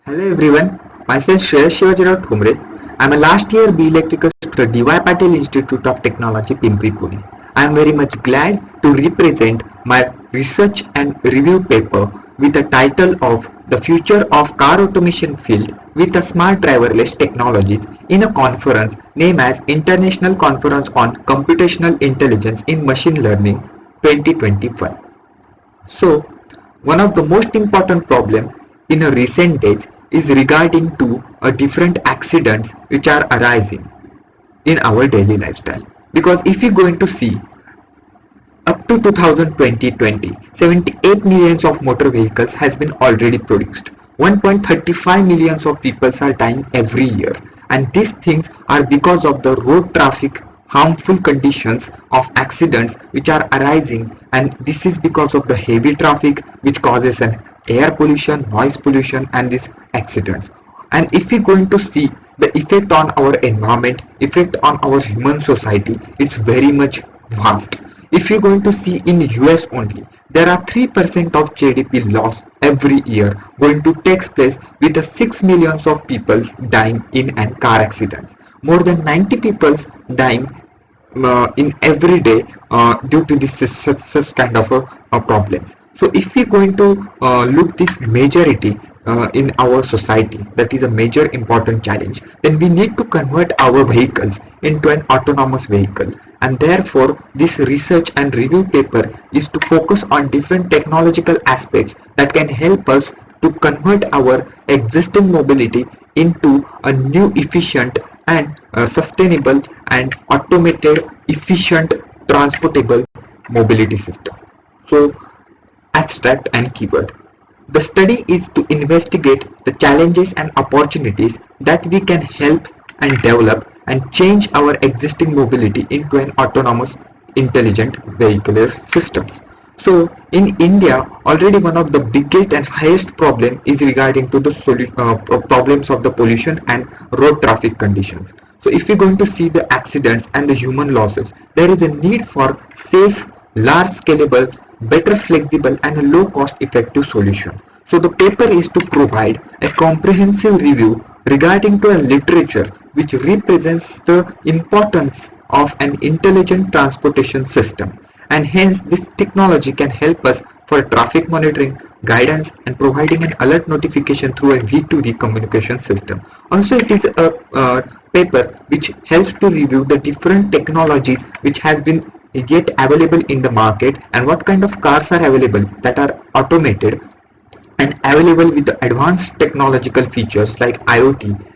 Hello everyone, myself Shreyas Shivajirao Thumre. I am a last year B Electrical student at DY Patel Institute of Technology, Pimpri, Pune. I am very much glad to represent my research and review paper with the title of The Future of Car Automation Field with the Smart Driverless Technologies in a conference named as International Conference on Computational Intelligence in Machine Learning 2021. So, one of the most important problem in a recent days is regarding to a different accidents which are arising in our daily lifestyle. Because if you going to see up to 2020, 78 millions of motor vehicles has been already produced. 1.35 millions of people are dying every year, and these things are because of the road traffic harmful conditions of accidents which are arising, and this is because of the heavy traffic which causes an air pollution, noise pollution, and these accidents. And if we going to see the effect on our environment, effect on our human society, it's very much vast. If you're going to see in US only, there are 3% of GDP loss every year going to take place with the 6 millions of people dying in an car accidents. More than 90 people dying in every day due to this such kind of problems. So if we're going to look this majority in our society, that is a major important challenge, then we need to convert our vehicles into an autonomous vehicle. And therefore this research and review paper is to focus on different technological aspects that can help us to convert our existing mobility into a new efficient and sustainable and automated efficient transportable mobility system. So, abstract and keyword. The study is to investigate the challenges and opportunities that we can help and develop and change our existing mobility into an autonomous intelligent vehicular systems. So in India, already one of the biggest and highest problem is regarding to the problems of the pollution and road traffic conditions. So if we're going to see the accidents and the human losses, there is a need for safe, large scalable, better flexible and low cost effective solution. So the paper is to provide a comprehensive review regarding to a literature which represents the importance of an intelligent transportation system, and hence this technology can help us for traffic monitoring, guidance and providing an alert notification through a V2V communication system. Also it is a paper which helps to review the different technologies which has been yet available in the market and what kind of cars are available that are automated and available with the advanced technological features like IoT,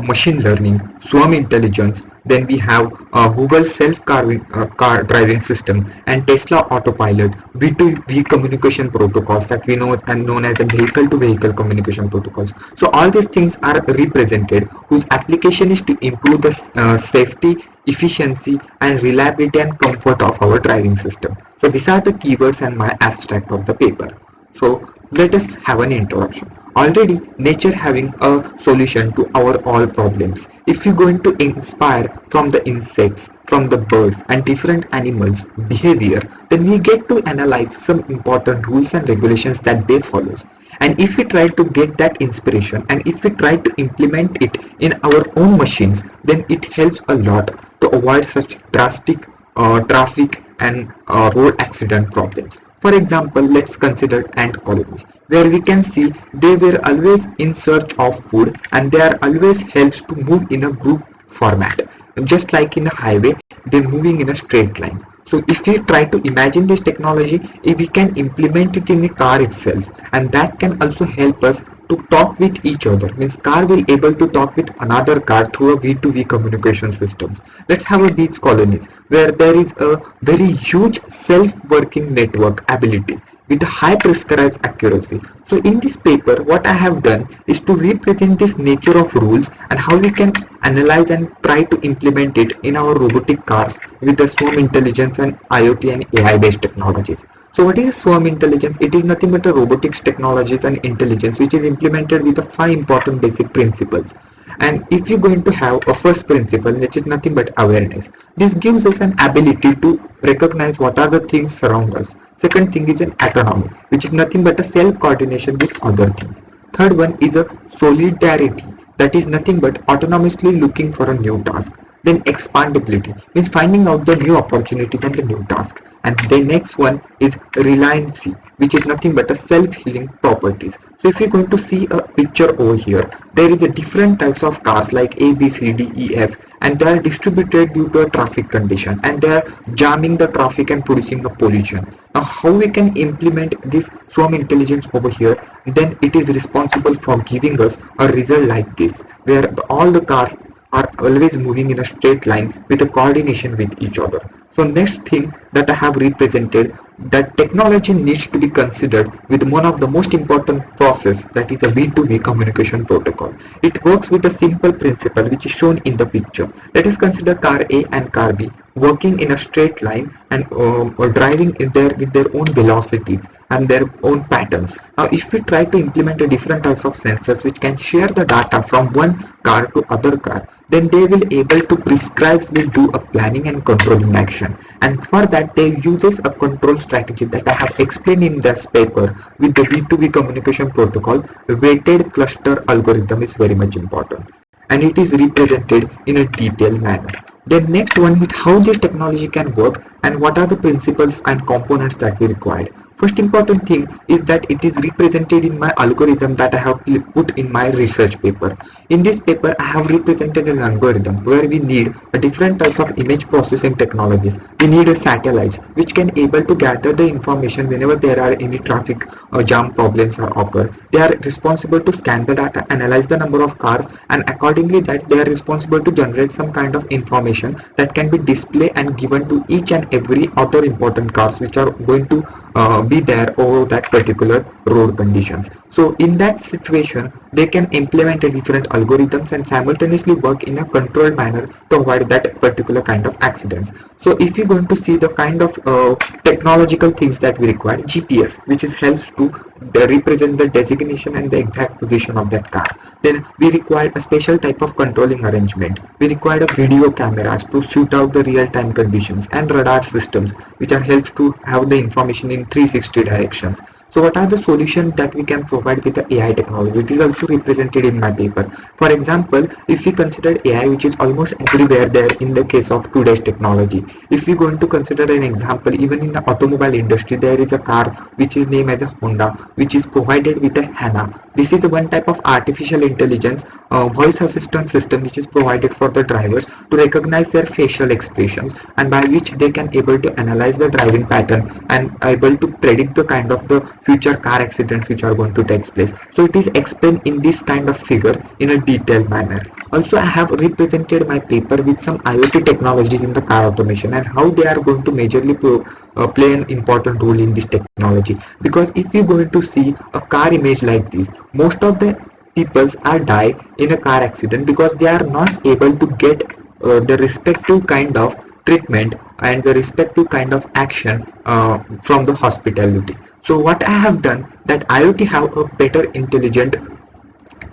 machine learning, swarm intelligence. Then we have Google car driving system and Tesla autopilot, V2V communication protocols that we know and known as a vehicle to vehicle communication protocols. So all these things are represented whose application is to improve the safety, efficiency and reliability and comfort of our driving system. So these are the keywords and my abstract of the paper. So let us have an introduction. Already nature having a solution to our all problems. If you're going to inspire from the insects, from the birds and different animals behavior, then we get to analyze some important rules and regulations that they follow. And if we try to get that inspiration and if we try to implement it in our own machines, then it helps a lot to avoid such drastic traffic and road accident problems. For example, let's consider ant colonies, where we can see they were always in search of food and they are always helps to move in a group format. Just like in a highway, they're moving in a straight line. So if we try to imagine this technology, if we can implement it in a car itself, and that can also help us to talk with each other, means car will able to talk with another car through a V2V communication systems. Let's have a beach colonies where there is a very huge self-working network ability with high prescribed accuracy. So in this paper what I have done is to represent this nature of rules and how we can analyze and try to implement it in our robotic cars with the swarm intelligence and IoT and AI based technologies. So what is a swarm intelligence? It is nothing but a robotics technologies and intelligence which is implemented with the 5 important basic principles. And if you're going to have a first principle, which is nothing but awareness, this gives us an ability to recognize what are the things surround us. Second thing is an autonomy, which is nothing but a self coordination with other things. Third one is a solidarity, that is nothing but autonomously looking for a new task. Then expandability means finding out the new opportunities and the new task. And the next one is reliancy, which is nothing but a self-healing properties. So if you're going to see a picture over here, there is a different types of cars like A, B, C, D, E, F, and they are distributed due to a traffic condition, and they are jamming the traffic and producing a pollution. Now how we can implement this swarm intelligence over here? Then it is responsible for giving us a result like this, where all the cars are always moving in a straight line with a coordination with each other. So next thing that I have represented, that technology needs to be considered with one of the most important process, that is a V2V communication protocol. It works with a simple principle which is shown in the picture. Let us consider car A and car B working in a straight line and or driving in there with their own velocities and their own patterns. Now if we try to implement a different types of sensors which can share the data from one car to other car, then they will able to precisely do a planning and controlling action. And for that they uses a control strategy that I have explained in this paper with the V2V communication protocol. Weighted cluster algorithm is very much important, and it is represented in a detailed manner. Then next one is how this technology can work and what are the principles and components that we required. First important thing is that it is represented in my algorithm that I have put in my research paper. In this paper I have represented an algorithm where we need a different types of image processing technologies. We need a satellites which can able to gather the information whenever there are any traffic jam problems are occur. They are responsible to scan the data, analyze the number of cars, and accordingly that they are responsible to generate some kind of information that can be displayed and given to each and every other important cars which are going to be there over that particular road conditions. So in that situation they can implement a different algorithms and simultaneously work in a controlled manner to avoid that particular kind of accidents. So if you're going to see the kind of technological things that we require, GPS, which is helps to represent the designation and the exact position of that car. Then we required a special type of controlling arrangement. We required a video cameras to shoot out the real-time conditions and radar systems which are helps to have the information in 360 directions. So what are the solutions that we can provide with the AI technology? It is also represented in my paper. For example, if we consider AI, which is almost everywhere there in the case of today's technology. If we going to consider an example, even in the automobile industry, there is a car which is named as a Honda, which is provided with a HANA. This is one type of artificial intelligence voice assistant system which is provided for the drivers to recognize their facial expressions, and by which they can able to analyze the driving pattern and able to predict the kind of the future car accidents which are going to take place. So it is explained in this kind of figure in a detailed manner. Also I have represented my paper with some IoT technologies in the car automation and how they are going to majorly play an important role in this technology. Because if you going to see a car image like this, most of the peoples are die in a car accident because they are not able to get the respective kind of treatment and the respective kind of action from the hospitality. So what I have done, that IoT have a better intelligent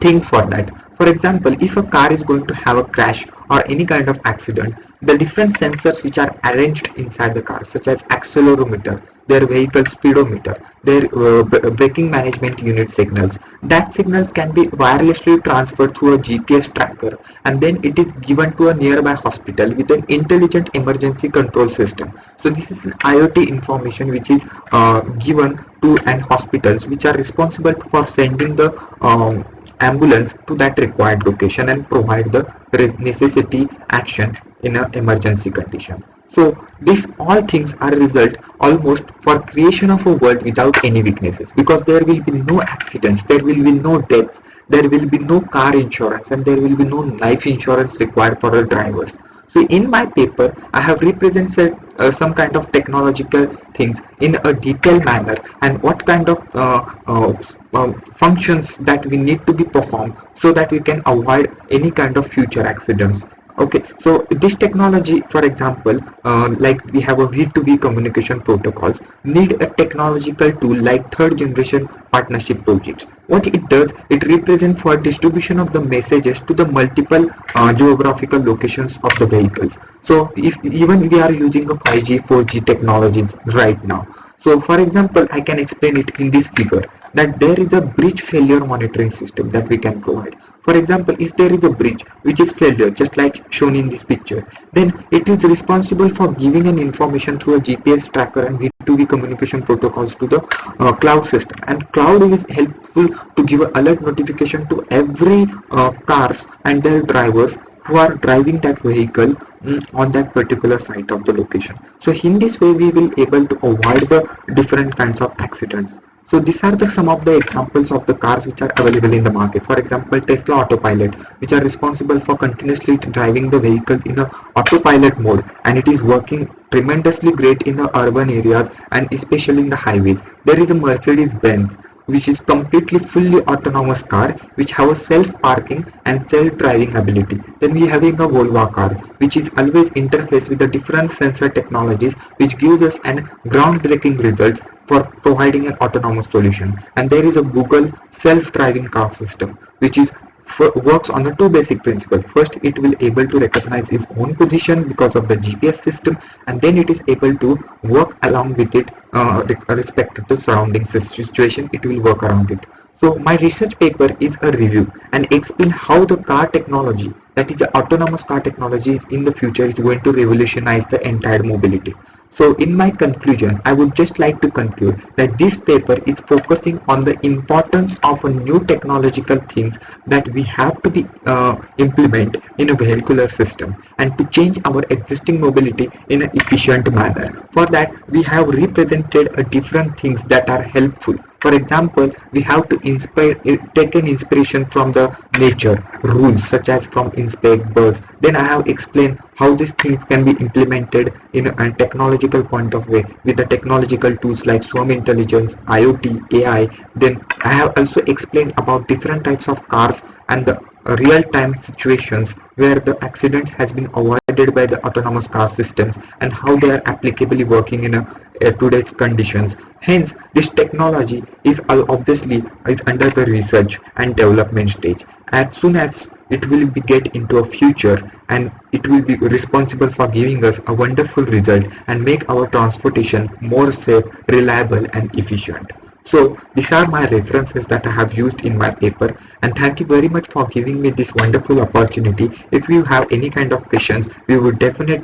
thing for that. For example, if a car is going to have a crash or any kind of accident, the different sensors which are arranged inside the car, such as accelerometer, their vehicle speedometer, their braking management unit signals, that signals can be wirelessly transferred through a GPS tracker, and then it is given to a nearby hospital with an intelligent emergency control system. So this is an IoT information which is given to an hospitals which are responsible for sending the ambulance to that required location and provide the necessity action in an emergency condition. So these all things are a result almost for creation of a world without any weaknesses, because there will be no accidents, there will be no deaths, there will be no car insurance, and there will be no life insurance required for the drivers. So in my paper I have represented some kind of technological things in a detailed manner and what kind of functions that we need to be performed so that we can avoid any kind of future accidents. Okay, so this technology, for example, like we have a V2V communication protocols, need a technological tool like third generation partnership projects. What it does, it represents for distribution of the messages to the multiple geographical locations of the vehicles. So if even we are using a 5G, 4G technologies right now. So for example, I can explain it in this figure. that there is a bridge failure monitoring system that we can provide. For example, if there is a bridge which is failure, just like shown in this picture, then it is responsible for giving an information through a GPS tracker and V2V communication protocols to the cloud system. And cloud is helpful to give an alert notification to every cars and their drivers who are driving that vehicle on that particular site of the location. So in this way we will able to avoid the different kinds of accidents. So these are some of the examples of the cars which are available in the market. For example, Tesla Autopilot, which are responsible for continuously driving the vehicle in a autopilot mode, and it is working tremendously great in the urban areas and especially in the highways. There is a Mercedes-Benz which is completely fully autonomous car which have a self-parking and self-driving ability. Then we having a Volvo car which is always interface with the different sensor technologies which gives us an groundbreaking results for providing an autonomous solution. And there is a Google self-driving car system which is works on the two basic principles. First, it will able to recognize its own position because of the GPS system, and then it is able to work along with it respect to the surrounding situation. It will work around it. So my research paper is a review and explain how the car technology, that is the autonomous car technology, in the future is going to revolutionize the entire mobility. So in my conclusion, I would just like to conclude that this paper is focusing on the importance of a new technological things that we have to be implement in a vehicular system and to change our existing mobility in an efficient manner. For that, we have represented a different things that are helpful. For example, we have to take an inspiration from the nature rules such as from inspect birds. Then I have explained how these things can be implemented in a technological point of way with the technological tools like Swarm Intelligence, IoT, AI. Then I have also explained about different types of cars and the real-time situations where the accident has been avoided by the autonomous car systems and how they are applicably working in today's conditions. Hence, this technology is obviously is under the research and development stage. As soon as it will be get into a future, and it will be responsible for giving us a wonderful result and make our transportation more safe, reliable and efficient. So these are my references that I have used in my paper, and thank you very much for giving me this wonderful opportunity. If you have any kind of questions, we would definitely